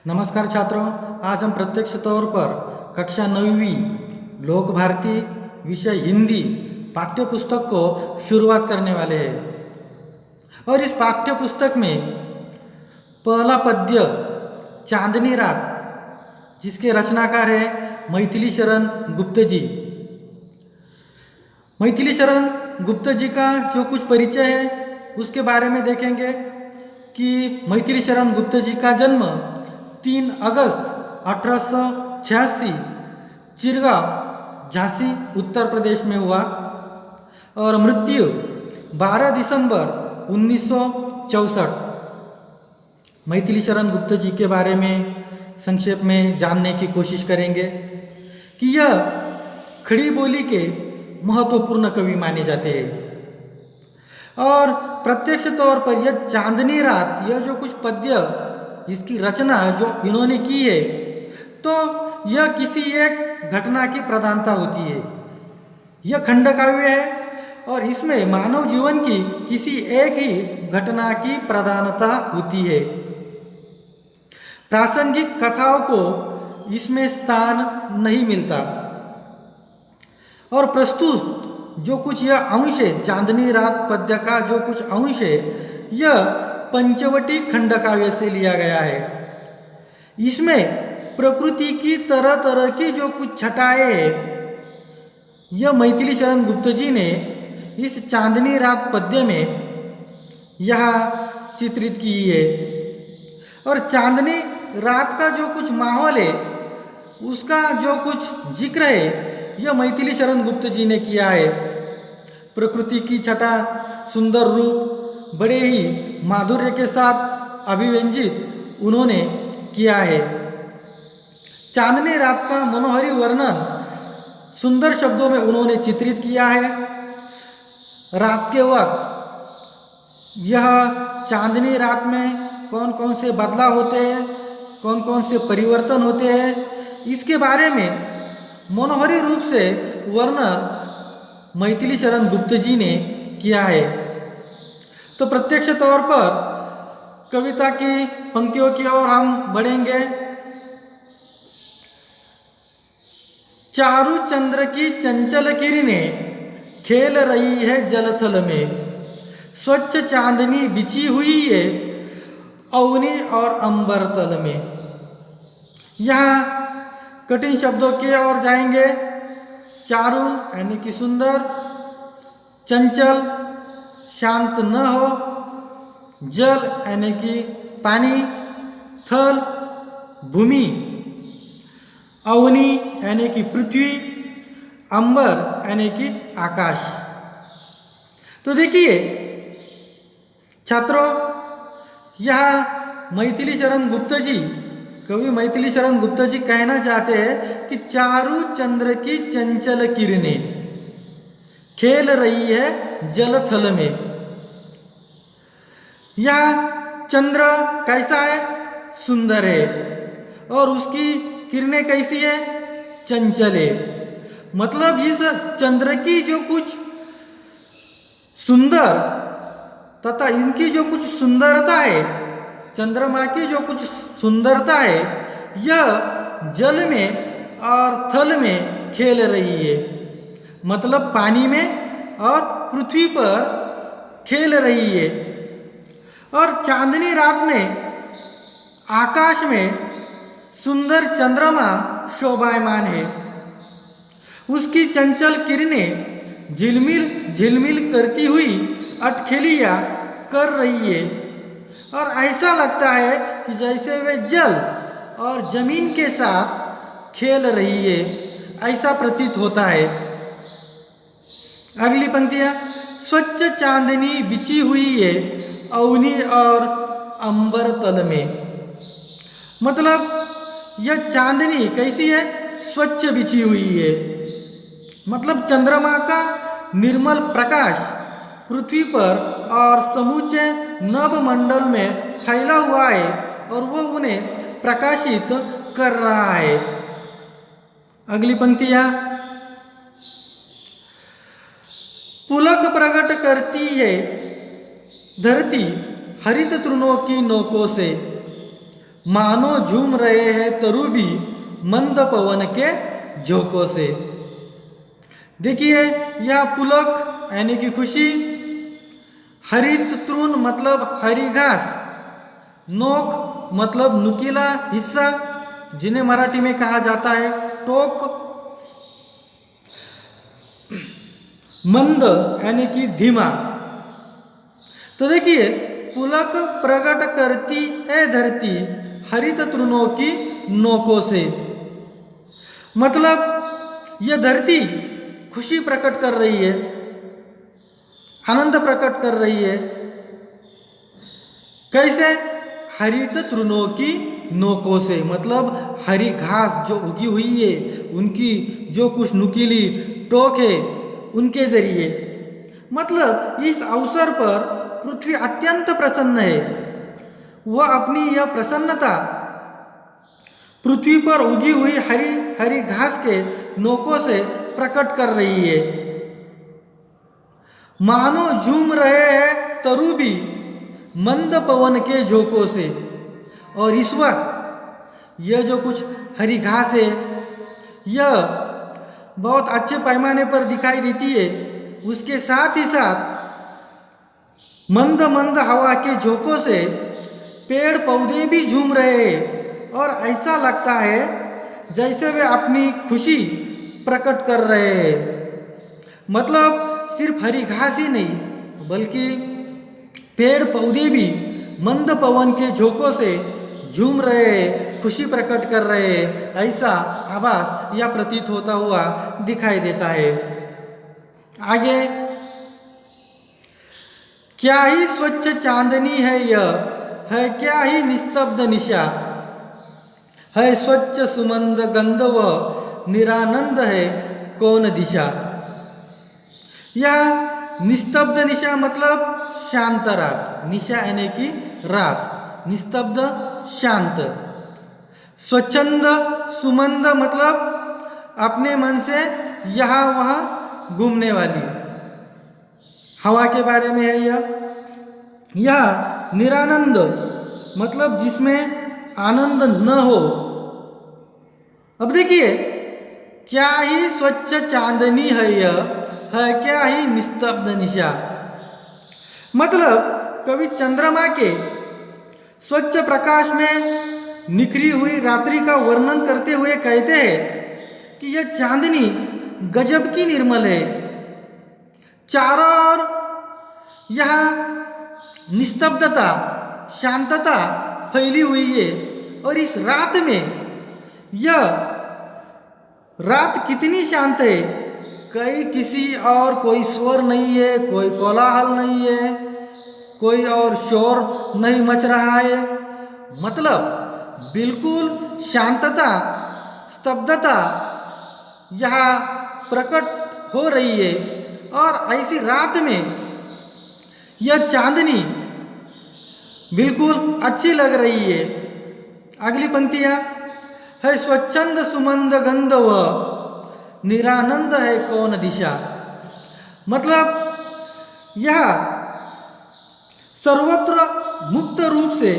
नमस्कार छात्रों, आज हम प्रत्यक्ष तौर पर कक्षा 9वीं लोक भारती विषय हिंदी पाठ्य पुस्तक को शुरुआत करने वाले हैं। और इस पाठ्य पुस्तक में पहला पद्य चांदनी रात, जिसके रचनाकार है मैथिली शरण गुप्त जी। मैथिली शरण गुप्त जी का जो कुछ परिचय है उसके बारे में देखेंगे कि मैथिली शरण गुप्त जी का जन्म 3 अगस्त 1886 चिरगांव, झांसी, उत्तर प्रदेश में हुआ और मृत्यु 12 दिसंबर 1964। मैथिली शरण गुप्त जी के बारे में संक्षेप में जानने की कोशिश करेंगे कि यह खड़ी बोली के महत्वपूर्ण कवि माने जाते हैं। और प्रत्यक्ष तौर पर यह चांदनी रात, यह जो कुछ पद्य इसकी रचना जो इन्होंने की है, तो यह किसी एक घटना की प्रधानता होती है। यह खंड काव्य है और इसमें मानव जीवन की किसी एक ही घटना की प्रधानता होती है। प्रासंगिक कथाओं को इसमें स्थान नहीं मिलता। और प्रस्तुत जो कुछ यह अंश है, चांदनी रात पद्य का जो कुछ अंश है, यह पंचवटी खंड काव्य से लिया गया है। इसमें प्रकृति की तरह तरह की जो कुछ छटाएं हैं, यह मैथिली शरण गुप्त जी ने इस चांदनी रात पद्य में यहाँ चित्रित की है। और चांदनी रात का जो कुछ माहौल है, उसका जो कुछ जिक्र है, यह मैथिली शरण गुप्त जी ने किया है। प्रकृति की छटा, सुंदर रूप बड़े ही माधुर्य के साथ अभिव्यंजित उन्होंने किया है। चांदनी रात का मनोहरी वर्णन सुंदर शब्दों में उन्होंने चित्रित किया है। रात के वक्त यह चांदनी रात में कौन कौन से बदलाव होते हैं, कौन कौन से परिवर्तन होते हैं, इसके बारे में मनोहरी रूप से वर्णन मैथिली शरण गुप्त जी ने किया है। तो प्रत्यक्ष तौर पर कविता की पंक्तियों की ओर हम बढ़ेंगे। चारु चंद्र की चंचल किरणें खेल रही है जलथल में, स्वच्छ चांदनी बिछी हुई है अवनी और अंबर तल में। यहाँ कठिन शब्दों की ओर जाएंगे। चारु यानी कि सुंदर, चंचल शांत न हो, जल यानी कि पानी, थल भूमि, अवनी यानी कि पृथ्वी, अंबर यानी कि आकाश। तो देखिए छात्रों, यहाँ मैथिली शरण गुप्त जी, कवि मैथिली शरण गुप्त जी कहना चाहते हैं कि चारु चंद्र की चंचल किरणें खेल रही है जलथल में। यह चंद्र कैसा है? सुंदर है। और उसकी किरणें कैसी है? चंचल है। मतलब इस चंद्र की जो कुछ सुंदर तथा इनकी जो कुछ सुंदरता है, चंद्रमा की जो कुछ सुंदरता है, यह जल में और थल में खेल रही है। मतलब पानी में और पृथ्वी पर खेल रही है। और चांदनी रात में आकाश में सुंदर चंद्रमा शोभायमान है। उसकी चंचल किरणें झिलमिल झिलमिल करती हुई अटखेलियां कर रही है। और ऐसा लगता है कि जैसे वे जल और जमीन के साथ खेल रही है, ऐसा प्रतीत होता है। अगली पंक्तियां, स्वच्छ चांदनी बिछी हुई है अवनी और अंबर तल में। मतलब यह चांदनी कैसी है? स्वच्छ बिछी हुई है। मतलब चंद्रमा का निर्मल प्रकाश पृथ्वी पर और समूचे नभ मंडल में फैला हुआ है और वो उन्हें प्रकाशित कर रहा है। अगली पंक्तियां, पुलक प्रकट करती है धरती हरित तृणों की नोकों से, मानो झूम रहे हैं तरु भी मंद पवन के झोंकों से। देखिए यह पुलक यानी कि खुशी, हरित तृण मतलब हरी घास, नोक मतलब नुकीला हिस्सा जिन्हें मराठी में कहा जाता है टोक, मंद यानी कि धीमा। तो देखिए पुलक प्रकट करती है धरती हरित तृणों की नोकों से, मतलब यह धरती खुशी प्रकट कर रही है, आनंद प्रकट कर रही है। कैसे? हरित तृणों की नोकों से, मतलब हरी घास जो उगी हुई है उनकी जो कुछ नुकीली टोक है उनके जरिए। मतलब इस अवसर पर पृथ्वी अत्यंत प्रसन्न है। वह अपनी यह प्रसन्नता पृथ्वी पर उगी हुई हरी हरी घास के नोकों से प्रकट कर रही है। मानो झूम रहे हैं तरु भी मंद पवन के झोंकों से। और इस वक्त यह जो कुछ हरी घास है यह बहुत अच्छे पैमाने पर दिखाई देती है, उसके साथ ही साथ मंद मंद हवा के झोंकों से पेड़ पौधे भी झूम रहे हैं और ऐसा लगता है जैसे वे अपनी खुशी प्रकट कर रहे हैं। मतलब सिर्फ हरी घास ही नहीं बल्कि पेड़ पौधे भी मंद पवन के झोंकों से झूम रहे हैं, खुशी प्रकट कर रहे हैं, ऐसा आभास या प्रतीत होता हुआ दिखाई देता है। आगे, क्या ही स्वच्छ चांदनी है यह, है क्या ही निस्तब्ध निशा, है स्वच्छ सुमंद गंध व निरानंद है कौन दिशा। यह निस्तब्ध निशा मतलब शांत रात, निशा यानी कि रात, निस्तब्ध शांत। स्वच्छंद सुमंद मतलब अपने मन से यहाँ वहाँ घूमने वाली हवा के बारे में है यह निरानंद मतलब जिसमें आनंद न हो। अब देखिए क्या ही स्वच्छ चांदनी है यह, है क्या ही निस्तब्ध निशा। मतलब कवि चंद्रमा के स्वच्छ प्रकाश में निखरी हुई रात्रि का वर्णन करते हुए कहते हैं कि यह चांदनी गजब की निर्मल है, चारों ओर यहाँ निस्तब्धता शांतता फैली हुई है। और इस रात में यह रात कितनी शांत है, कहीं किसी और कोई स्वर नहीं है, कोई कोलाहल नहीं है, कोई और शोर नहीं मच रहा है। मतलब बिल्कुल शांतता स्तब्धता यहाँ प्रकट हो रही है। और ऐसी रात में यह चांदनी बिल्कुल अच्छी लग रही है। अगली पंक्तियाँ है स्वच्छंद सुमंद गंध व निरानंद है कौन दिशा। मतलब यह सर्वत्र मुक्त रूप से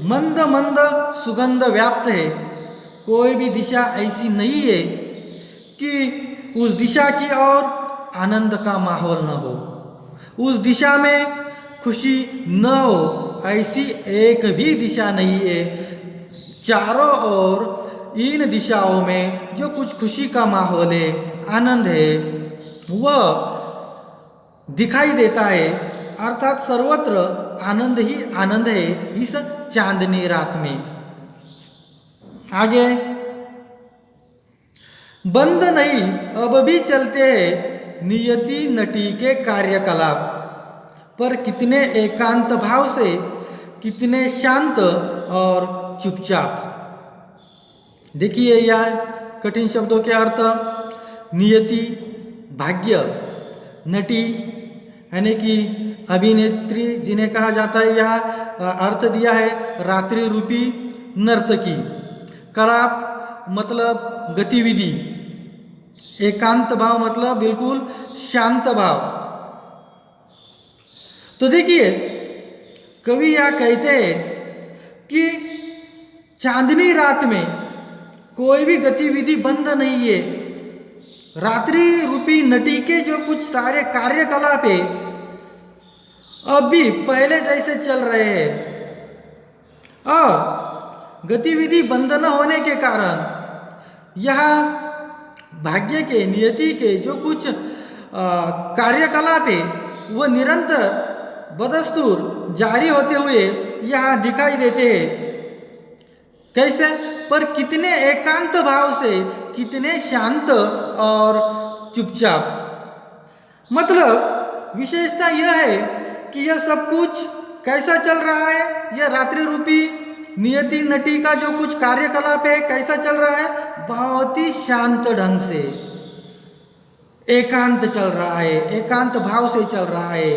मंद मंद सुगंध व्याप्त है। कोई भी दिशा ऐसी नहीं है कि उस दिशा की ओर आनंद का माहौल न हो, उस दिशा में खुशी न हो, ऐसी एक भी दिशा नहीं है। चारों ओर इन दिशाओं में जो कुछ खुशी का माहौल है, आनंद है, वह दिखाई देता है। अर्थात सर्वत्र आनंद ही आनंद है इस चांदनी रात में। आगे, बंद नहीं अब भी चलते हैं नियति नटी के कार्यकलाप, पर कितने एकांत भाव से, कितने शांत और चुपचाप। देखिए यह कठिन शब्दों के अर्थ। नियति भाग्य, नटी यानी कि अभिनेत्री जिन्हें कहा जाता है, यह अर्थ दिया है रात्रि रूपी नर्तकी। कलाप मतलब गतिविधि, एकांत भाव मतलब बिल्कुल शांत भाव। तो देखिए कवि यह कहते हैं कि चांदनी रात में कोई भी गतिविधि बंद नहीं है। रात्रि रूपी नटी के जो कुछ सारे कार्यकलाप है अब भी पहले जैसे चल रहे हैं। और गतिविधि बंद न होने के कारण यह भाग्य के नियति के जो कुछ कार्यकलाप है वह निरंतर बदस्तूर जारी होते हुए यहाँ दिखाई देते हैं। कैसे? पर कितने एकांत भाव से, कितने शांत और चुपचाप। मतलब विशेषता यह है कि यह सब कुछ कैसा चल रहा है, यह रात्रि रूपी नियति नटी का जो कुछ कार्यकलाप है कैसा चल रहा है, बहुत ही शांत ढंग से एकांत चल रहा है, एकांत भाव से चल रहा है,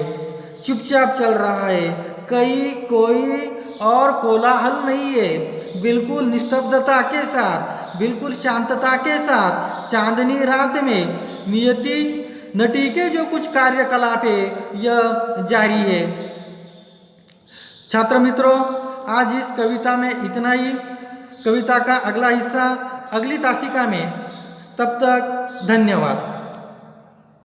चुपचाप चल रहा है। कोई और कोलाहल नहीं है, बिल्कुल निस्तब्धता के साथ, बिल्कुल शांतता के साथ चांदनी रात में नियति नटी के जो कुछ कार्यकलाप है यह जारी है। छात्र मित्रों, आज इस कविता में इतना ही। कविता का अगला हिस्सा अगली तासिका में। तब तक धन्यवाद।